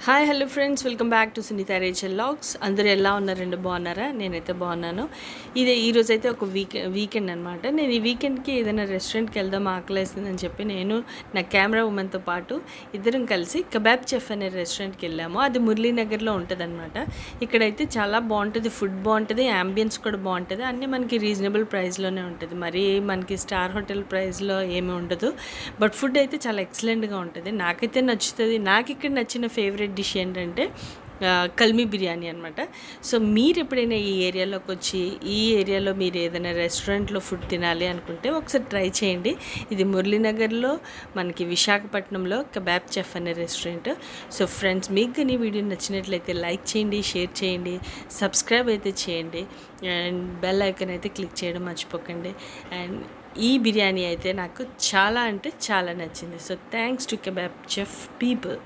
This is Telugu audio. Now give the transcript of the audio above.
Hi hello friends, welcome back to Sunitha Rachel logs. అందరూ ఎలా ఉన్నారండి? బాగున్నారా? నేనైతే బాగున్నాను. ఈరోజైతే ఒక వీకెండ్ అనమాట. నేను ఈ వీకెండ్కి ఏదైనా రెస్టారెంట్కి వెళ్దాం ఆకలేస్తుందని చెప్పి నేను నా కెమెరా ఉమెన్తో పాటు ఇద్దరం కలిసి కబాబ్ చెఫ్ అనే రెస్టారెంట్కి వెళ్ళాము. అది మురళీనగర్లో ఉంటుంది అనమాట. ఇక్కడైతే చాలా బాగుంటుంది, ఫుడ్ బాగుంటుంది, యాంబియన్స్ కూడా బాగుంటుంది, అన్నీ మనకి రీజనబుల్ ప్రైస్లోనే ఉంటుంది. మరి మనకి స్టార్ హోటల్ ప్రైస్లో ఏమీ ఉండదు, బట్ ఫుడ్ అయితే చాలా ఎక్సలెంట్గా ఉంటుంది. నాకైతే నచ్చుతుంది. నాకు ఇక్కడ నచ్చిన ఫేవరెట్ డిష్ ఏంటంటే కల్మీ బిర్యానీ అనమాట. సో మీరు ఎప్పుడైనా ఈ ఏరియాలోకి వచ్చి ఈ ఏరియాలో మీరు ఏదైనా రెస్టారెంట్లో ఫుడ్ తినాలి అనుకుంటే ఒకసారి ట్రై చేయండి. ఇది మురళీనగర్లో మనకి విశాఖపట్నంలో కబాబ్ చెఫ్ అనే రెస్టారెంట్. సో ఫ్రెండ్స్, మీకు కానీ వీడియో నచ్చినట్లయితే లైక్ చేయండి, షేర్ చేయండి, సబ్స్క్రైబ్ అయితే చేయండి, అండ్ బెల్ ఐకాన్ అయితే క్లిక్ చేయడం మర్చిపోకండి. అండ్ ఈ బిర్యానీ అయితే నాకు చాలా అంటే చాలా నచ్చింది. So thanks to kebab chef people.